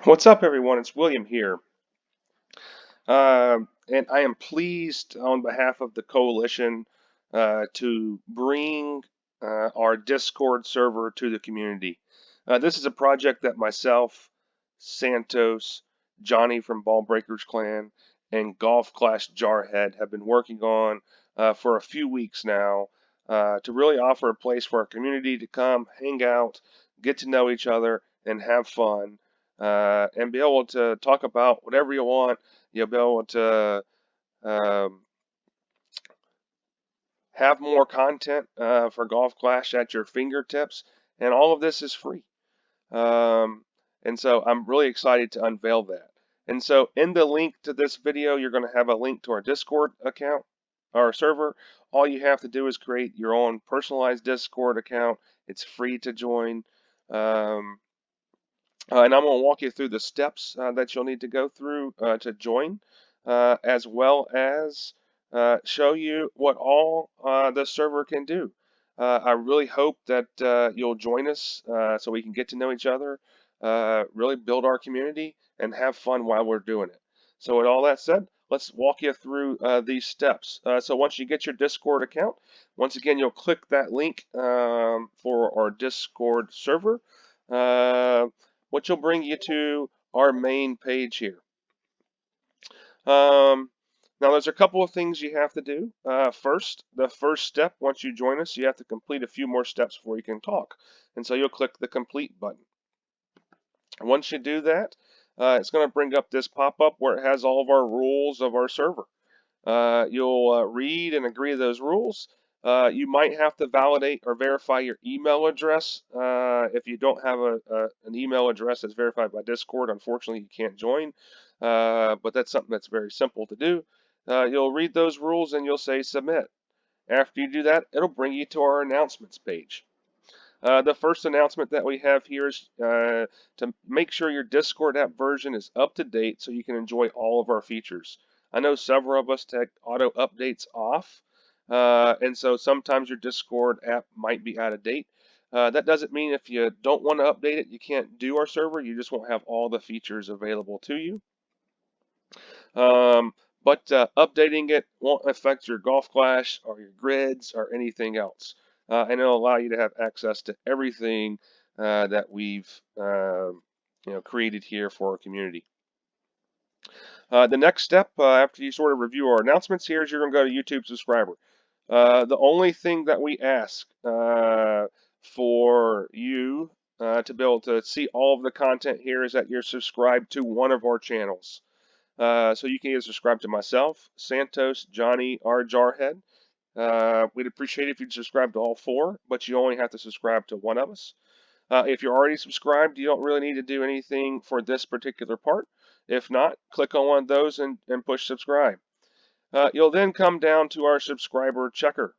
What's up, everyone? It's William here. And I am pleased on behalf of the coalition to bring our Discord server to the community. This is a project that myself, Santos, Johnny from Ball Breakers Clan, and Golf Clash Jarhead have been working on for a few weeks now to really offer a place for our community to come, hang out, get to know each other, and have fun, and be able to talk about whatever you want. You'll be able to um, have more content for Golf Clash at your fingertips, and all of this is free. Um, and so I'm really excited to unveil that. And so in the link to this video, you're going to have a link to our Discord account, our server. All you have to do is create your own personalized Discord account. It's free to join. Um, and I'm going to walk you through the steps that you'll need to go through to join, as well as show you what all the server can do. I really hope that you'll join us so we can get to know each other, really build our community, and have fun while we're doing it. So with all that said, let's walk you through these steps. So once you get your Discord account, once again, you'll click that link for our Discord server. Uh, which will bring you to our main page here. Um, Now, there's a couple of things you have to do. First, the first step, once you join us, you have to complete a few more steps before you can talk. And so you'll click the complete button. Once you do that, it's going to bring up this pop-up where it has all of our rules of our server. You'll read and agree to those rules. You might have to validate or verify your email address. If you don't have an email address that's verified by Discord, unfortunately, you can't join. But that's something that's very simple to do. You'll read those rules and you'll say submit. After you do that, it'll bring you to our announcements page. The first announcement that we have here is to make sure your Discord app version is up to date so you can enjoy all of our features. I know several of us take auto updates off, and so sometimes your Discord app might be out of date. That doesn't mean if you don't want to update it, you can't do our server. You just won't have all the features available to you. But updating it won't affect your Golf Clash or your grids or anything else. And it'll allow you to have access to everything that we've created here for our community. The next step, after you sort of review our announcements here, is you're going to go to YouTube subscriber. The only thing that we ask for you to be able to see all of the content here is that you're subscribed to one of our channels. So you can either subscribe to myself, Santos, Johnny, or Jarhead. We'd appreciate it if you'd subscribe to all four, but you only have to subscribe to one of us. If you're already subscribed, you don't really need to do anything for this particular part. If not, click on one of those and push subscribe. You'll then come down to our subscriber checker.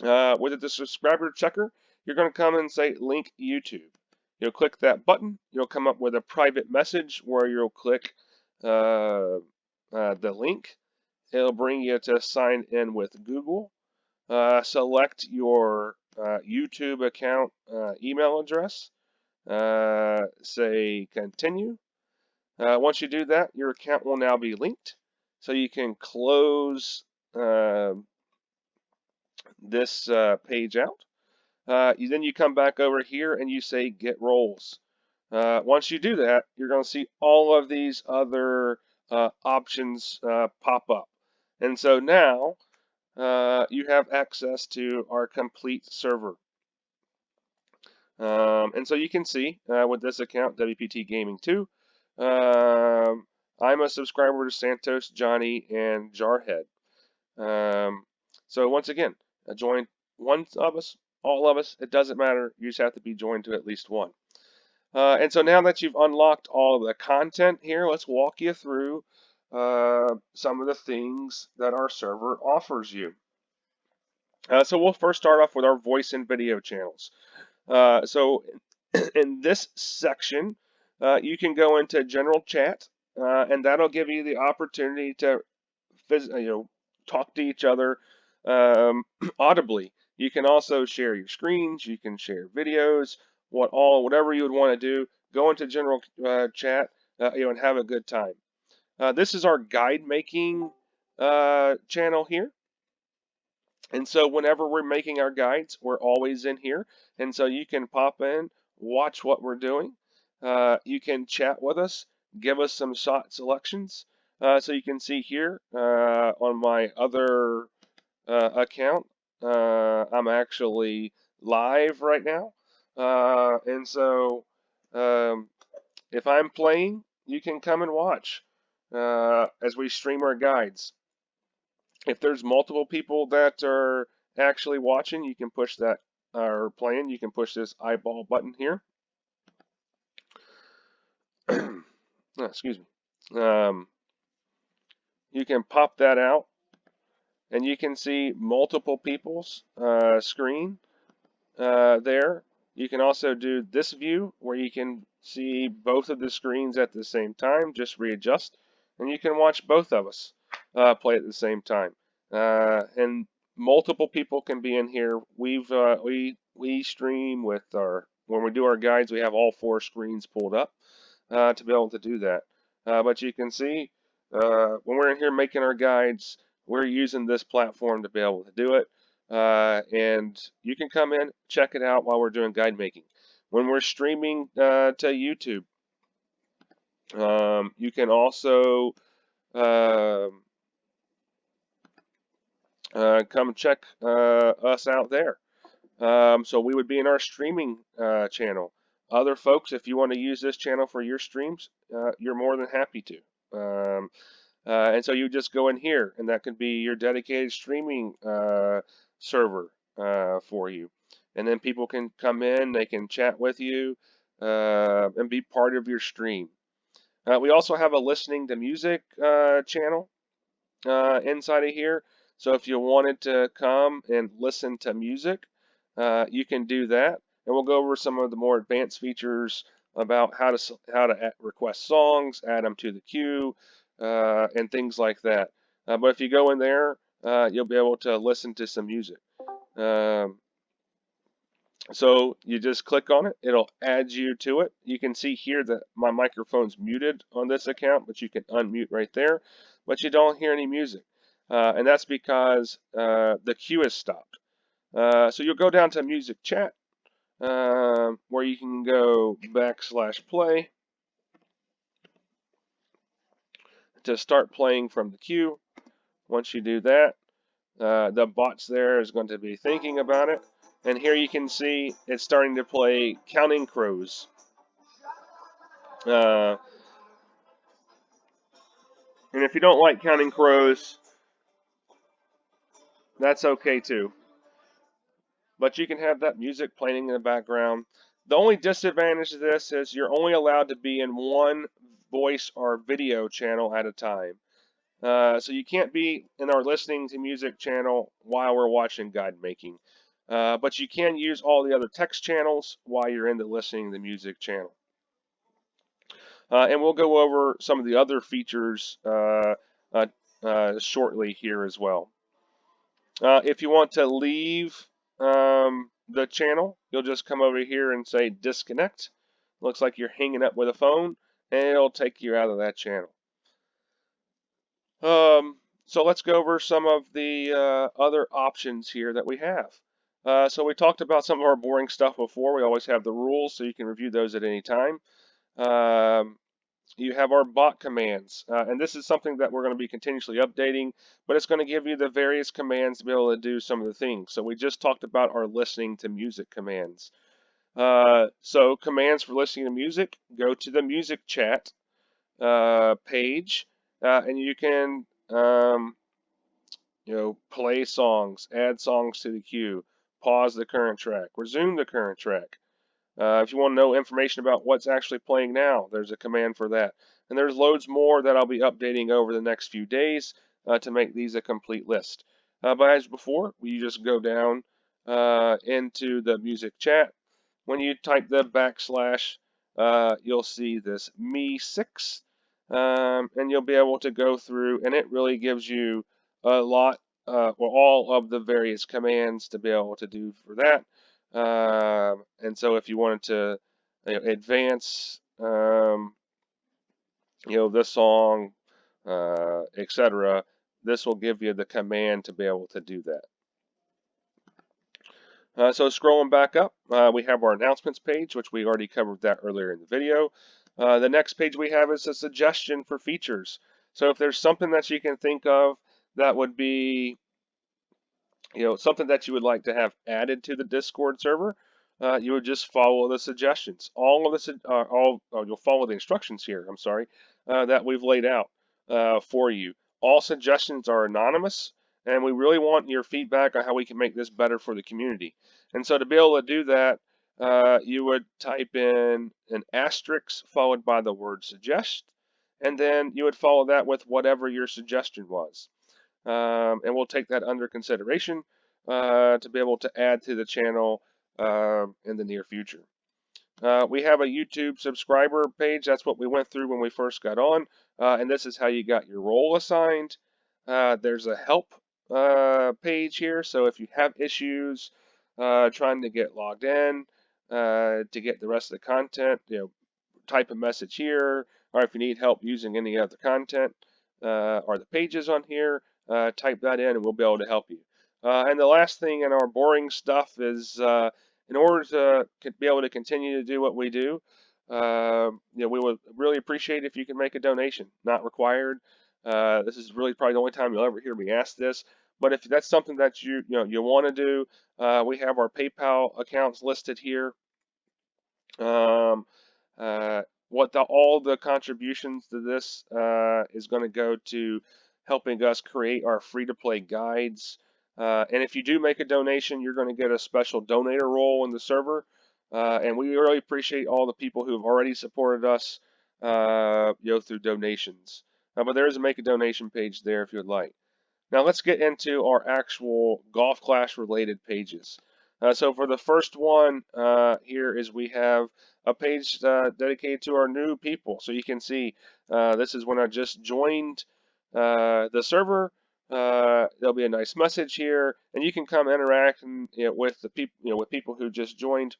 With the subscriber checker, you're going to come and say link YouTube. You'll click that button. You'll come up with a private message where you'll click the link. It'll bring you to sign in with Google. Select your YouTube account email address. Say continue. Once you do that, your account will now be linked. So you can close this page out. Then you come back over here and you say get roles. Once you do that, you're going to see all of these other options pop up. And so now you have access to our complete server. And so you can see with this account, WPT Gaming 2, I'm a subscriber to Santos, Johnny, and Jarhead. So once again, join one of us, all of us, it doesn't matter. You just have to be joined to at least one. And so now that you've unlocked all of the content here, let's walk you through some of the things that our server offers you. So we'll first start off with our voice and video channels. So in this section, you can go into general chat, and that'll give you the opportunity to talk to each other audibly. You can also share your screens, you can share videos, whatever you would want to do. go into general chat, and have a good time. This is our guide making channel here. And so whenever we're making our guides, we're always in here. And so you can pop in, watch what we're doing. You can chat with us, give us some shot selections. So you can see here on my other account, I'm actually live right now. And so um, if I'm playing, you can come and watch as we stream our guides. If there's multiple people that are actually watching, you can push that or playing. You can push this eyeball button here. Excuse me. You can pop that out, and you can see multiple people's screen there. You can also do this view where you can see both of the screens at the same time. Just readjust, and you can watch both of us play at the same time. And multiple people can be in here. We stream with our when we do our guides. We have all four screens pulled up to be able to do that. But you can see when we're in here making our guides, we're using this platform to be able to do it. And you can come in, check it out while we're doing guide making. When we're streaming to YouTube, you can also um come check us out there. So we would be in our streaming channel. Other folks, if you want to use this channel for your streams, you're more than happy to. And so you just go in here, and that could be your dedicated streaming server for you. And then people can come in, they can chat with you, and be part of your stream. We also have a listening to music channel inside of here. So if you wanted to come and listen to music, you can do that. And we'll go over some of the more advanced features about how to request songs, add them to the queue, and things like that. But if you go in there, you'll be able to listen to some music. Um, so you just click on it, it'll add you to it. You can see here that my microphone's muted on this account, but you can unmute right there, but you don't hear any music. And that's because the queue is stopped. So you'll go down to music chat, where you can go /play to start playing from the queue. Once you do that, the bots there is going to be thinking about it. And here you can see it's starting to play Counting Crows. And if you don't like Counting Crows, that's okay too. But you can have that music playing in the background. The only disadvantage of this is you're only allowed to be in one voice or video channel at a time. So you can't be in our listening to music channel while we're watching guide making. But you can use all the other text channels while you're in the listening to music channel. And we'll go over some of the other features shortly here as well. If you want to leave the channel, you'll just come over here and say disconnect. Looks like you're hanging up with a phone, and it'll take you out of that channel. So let's go over some of the other options here that we have. So we talked about some of our boring stuff before. We always have the rules, so you can review those at any time. You have our bot commands, and this is something that we're going to be continuously updating, but it's going to give you the various commands to be able to do some of the things. So we just talked about our listening to music commands. So commands for listening to music, go to the music chat page, and you can play songs, add songs to the queue, pause the current track, resume the current track. If you want to know information about what's actually playing now, there's a command for that. And there's loads more that I'll be updating over the next few days to make these a complete list. But as before, you just go down into the music chat. When you type the backslash, you'll see this me6, and you'll be able to go through, and it really gives you a lot, all of the various commands to be able to do for that. And so if you wanted to advance, this song, etc. This will give you the command to be able to do that. So scrolling back up, we have our announcements page, which we already covered that earlier in the video. The next page we have is a suggestion for features. So if there's something that you can think of that would be, something that you would like to have added to the Discord server, you would just follow the suggestions. You'll follow the instructions here. I'm sorry, that we've laid out for you. All suggestions are anonymous, and we really want your feedback on how we can make this better for the community. And so to be able to do that, you would type in an asterisk followed by the word suggest, and then you would follow that with whatever your suggestion was. And we'll take that under consideration to be able to add to the channel in the near future. We have a YouTube subscriber page. That's what we went through when we first got on, and this is how you got your role assigned. There's a help page here, so if you have issues trying to get logged in to get the rest of the content, type a message here, or if you need help using any other content or the pages on here, type that in and we'll be able to help you. And the last thing in our boring stuff is in order to be able to continue to do what we do, we would really appreciate if you can make a donation. Not required. This is really probably the only time you'll ever hear me ask this. But if that's something that you want to do, we have our PayPal accounts listed here. Uh, all the contributions to this is going to go to helping us create our free-to-play guides. And if you do make a donation, you're going to get a special donator role in the server. And we really appreciate all the people who have already supported us, through donations. But there is a make a donation page there if you'd like. Now let's get into our actual Golf Clash related pages. So for the first one here is we have a page dedicated to our new people. So you can see this is when I just joined the server. There'll be a nice message here, and you can come interact with the people, with people who just joined.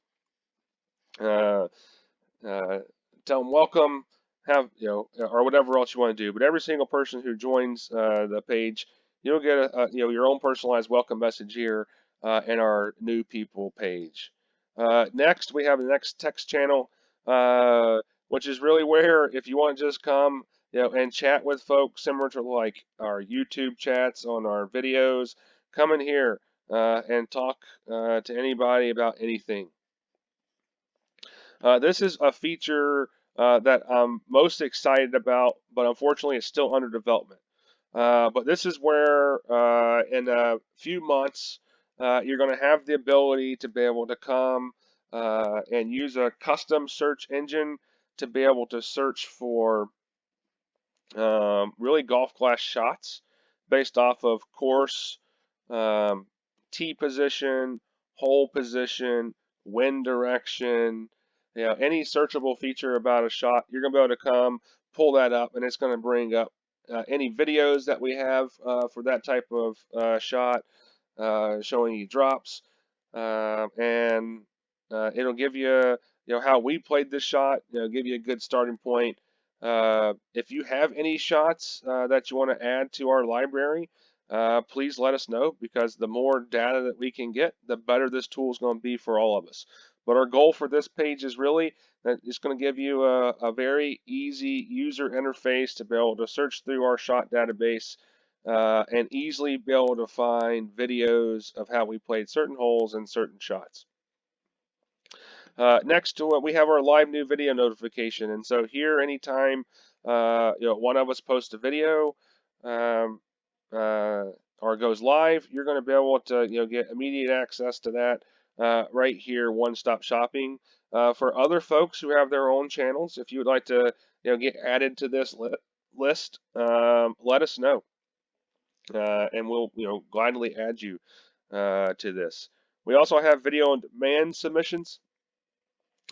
Uh, Tell them welcome, or whatever else you want to do. But every single person who joins the page, you'll get your own personalized welcome message here in our new people page. Next, we have the next text channel, which is really where if you want to just come, and chat with folks similar to like our YouTube chats on our videos, come in here and talk to anybody about anything. This is a feature that I'm most excited about, but unfortunately it's still under development. But this is where in a few months you're going to have the ability to be able to come and use a custom search engine to be able to search for really golf class shots based off of course, um, tee position, hole position, wind direction, any searchable feature about a shot. You're going to be able to come pull that up, and it's going to bring up any videos that we have for that type of shot, showing you drops, and it'll give you how we played this shot. Give you a good starting point. If you have any shots that you want to add to our library, please let us know, because the more data that we can get, the better this tool is going to be for all of us. But our goal for this page is really that it's going to give you a very easy user interface to be able to search through our shot database and easily be able to find videos of how we played certain holes and certain shots. Next to it, we have our live new video notification, and so here, anytime one of us posts a video um, or goes live, you're going to be able to get immediate access to that right here, one-stop shopping. For other folks who have their own channels, if you would like to get added to this list, let us know, and we'll gladly add you to this. We also have video on demand submissions.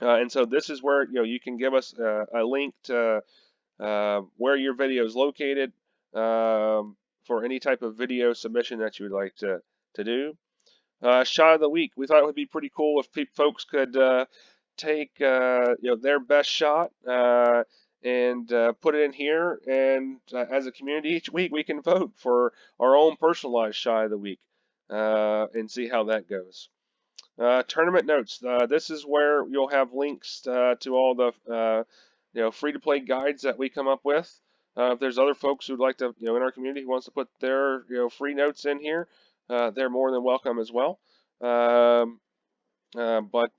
And so this is where you can give us a link to where your video is located for any type of video submission that you would like to do. Shot of the week. We thought it would be pretty cool if folks could take their best shot and put it in here. And as a community, each week we can vote for our own personalized shot of the week and see how that goes. Tournament notes. This is where you'll have links to all the free-to-play guides that we come up with. If there's other folks who'd like to, in our community who wants to put their, free notes in here, they're more than welcome as well. But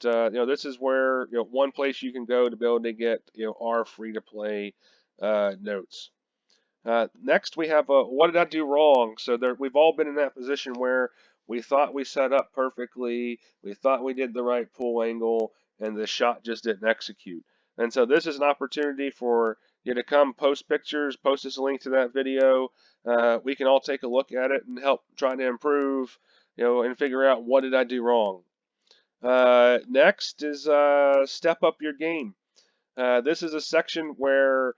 this is where, one place you can go to be able to get, our free-to-play notes. Next, we have what did I do wrong? So we've all been in that position where we thought we set up perfectly, we thought we did the right pull angle, and the shot just didn't execute. And so this is an opportunity for you to come post pictures, post us a link to that video. We can all take a look at it and help try to improve, and figure out what did I do wrong. Next is step up your game. This is a section where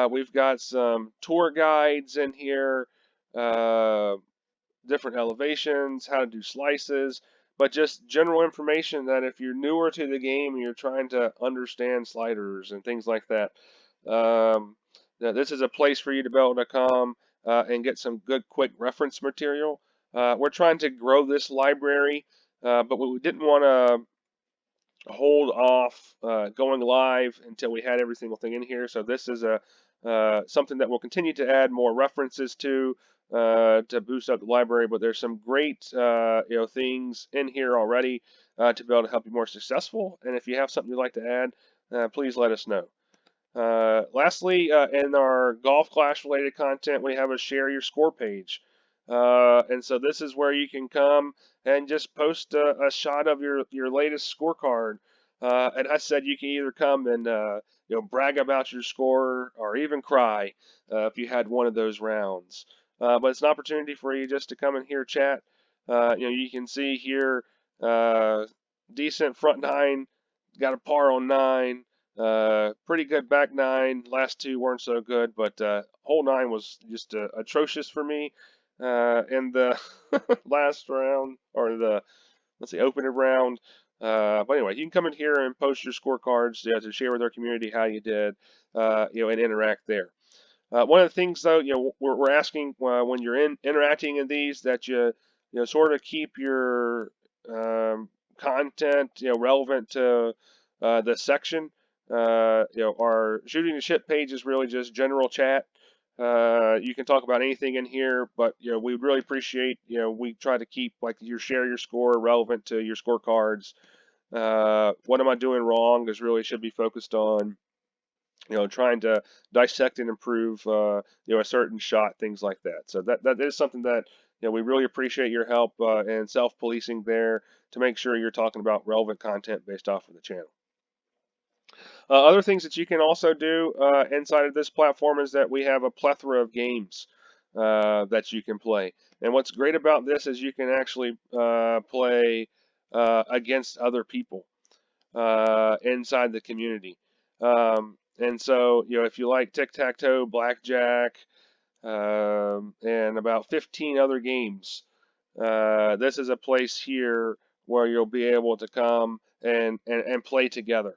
we've got some tour guides in here, different elevations, how to do slices, but just general information that if you're newer to the game and you're trying to understand sliders and things like that, this is a place for you to be able to come and get some good quick reference material. We're trying to grow this library, but we didn't want to hold off going live until we had every single thing in here. So this is a something that we'll continue to add more references to boost up the library. But there's some great things in here already to be able to help you more successful. And if you have something you'd like to add, please let us know. Lastly, in our Golf Clash related content, we have a share your score page. And so this is where you can come and just post a shot of your latest scorecard. And I said you can either come and brag about your score or even cry if you had one of those rounds. But it's an opportunity for you just to come in here chat. You can see here decent front nine, got a par on 9. Pretty good back 9. Last 2 weren't so good, but hole 9 was just atrocious for me in the last round, or the opening round. But anyway, you can come in here and post your scorecards to share with our community how you did, and interact there. One of the things, though, we're asking when you're interacting in these that you sort of keep your content relevant to the section. Our shooting the ship page is really just general chat. You can talk about anything in here, but we really appreciate, we try to keep like your share your score relevant to your scorecards. What am I doing wrong is really should be focused on trying to dissect and improve a certain shot, things like that. So that is something that we really appreciate your help and self-policing there to make sure you're talking about relevant content based off of the channel. Other things that you can also do inside of this platform is that we have a plethora of games that you can play. And what's great about this is you can actually play against other people inside the community. And so, if you like tic-tac-toe, blackjack, and about 15 other games, this is a place here where you'll be able to come and play together.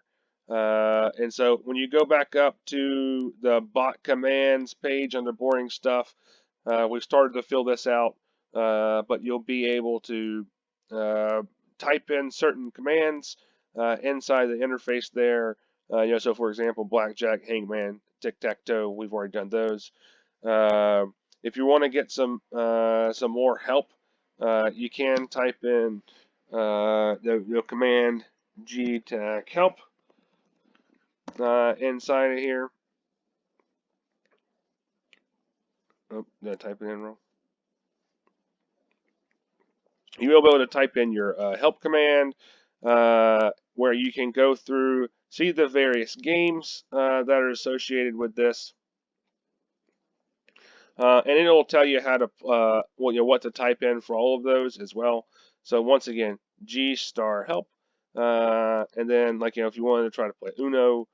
And so when you go back up to the bot commands page under boring stuff, we've started to fill this out, but you'll be able to type in certain commands inside the interface there. So for example, blackjack, hangman, tic-tac-toe, we've already done those. If you want to get some more help, you can type in the command gtac help inside of here. Oh, did I type it in wrong? You will be able to type in your help command, where you can go through, see the various games that are associated with this. And it'll tell you how to, what to type in for all of those as well. So once again, G star help, and then if you wanted to try to play Uno,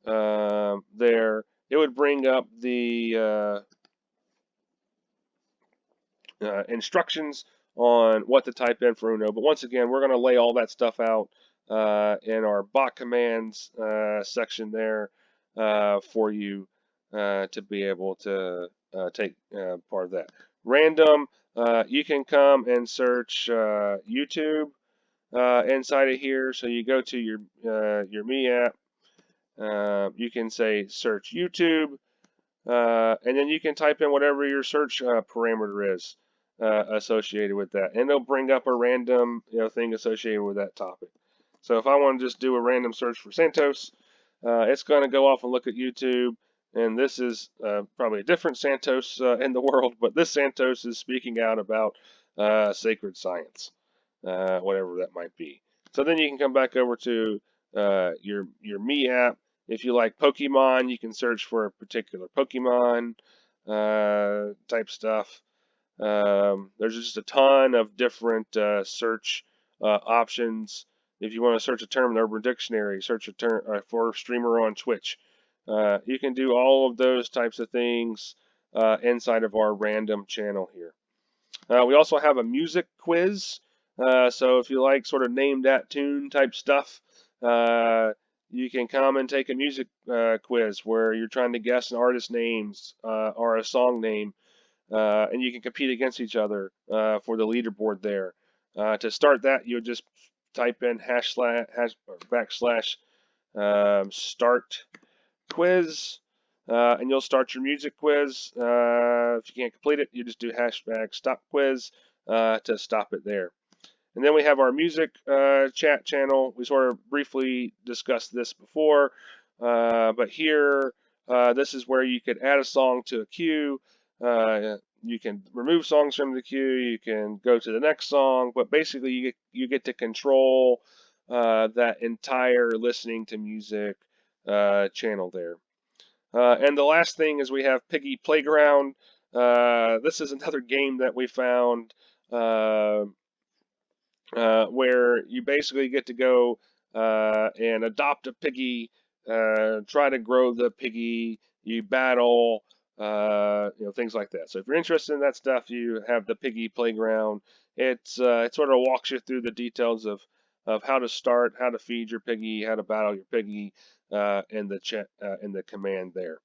there it would bring up the instructions on what to type in for Uno. But once again, we're going to lay all that stuff out in our bot commands section there for you to be able to take part of that. Random, you can come and search YouTube inside of here. So you go to your Me app. You can say search YouTube, and then you can type in whatever your search parameter is associated with that, and it'll bring up a random thing associated with that topic. So if I want to just do a random search for Santos, it's going to go off and look at YouTube, and this is probably a different Santos in the world, but this Santos is speaking out about sacred science, whatever that might be. So then you can come back over to your Me app. If you like Pokemon, you can search for a particular Pokemon type stuff. There's just a ton of different search options. If you want to search a term in the Urban Dictionary, search a term for streamer on Twitch. You can do all of those types of things inside of our random channel here. We also have a music quiz. So if you like sort of name that tune type stuff, you can come and take a music quiz where you're trying to guess an artist's names or a song name, and you can compete against each other for the leaderboard there. To start that, you'll just type in / start quiz, and you'll start your music quiz. If you can't complete it, you just do #stop quiz to stop it there. And then we have our music chat channel. We sort of briefly discussed this before, but here, this is where you could add a song to a queue. You can remove songs from the queue. You can go to the next song, but basically you get to control that entire listening to music channel there. And the last thing is we have Piggy Playground. This is another game that we found where you basically get to go and adopt a piggy, try to grow the piggy, you battle, things like that. So if you're interested in that stuff, you have the Piggy Playground. It sort of walks you through the details of how to start, how to feed your piggy, how to battle your piggy, in the command there.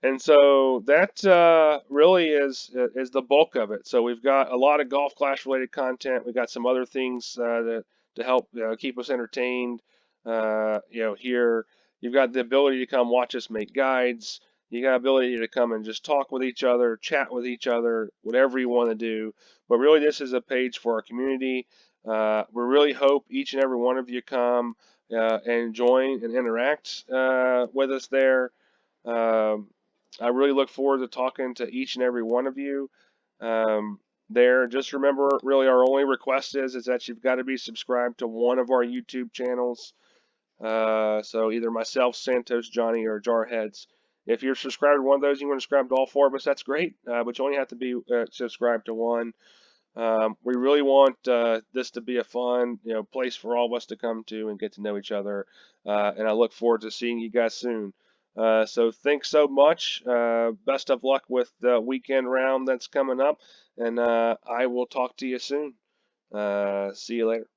And so that really is the bulk of it. So we've got a lot of Golf Clash related content. We've got some other things to help keep us entertained. Here you've got the ability to come watch us make guides. You got ability to come and just talk with each other, chat with each other, whatever you want to do. But really, this is a page for our community. We really hope each and every one of you come and join and interact with us there. I really look forward to talking to each and every one of you there. Just remember, really, our only request is that you've got to be subscribed to one of our YouTube channels. So either myself, Santos, Johnny, or Jarheads. If you're subscribed to one of those, you want to subscribe to all four of us, that's great. But you only have to be subscribed to one. We really want this to be a fun, place for all of us to come to and get to know each other. And I look forward to seeing you guys soon. So thanks so much. Best of luck with the weekend round that's coming up, and I will talk to you soon. See you later.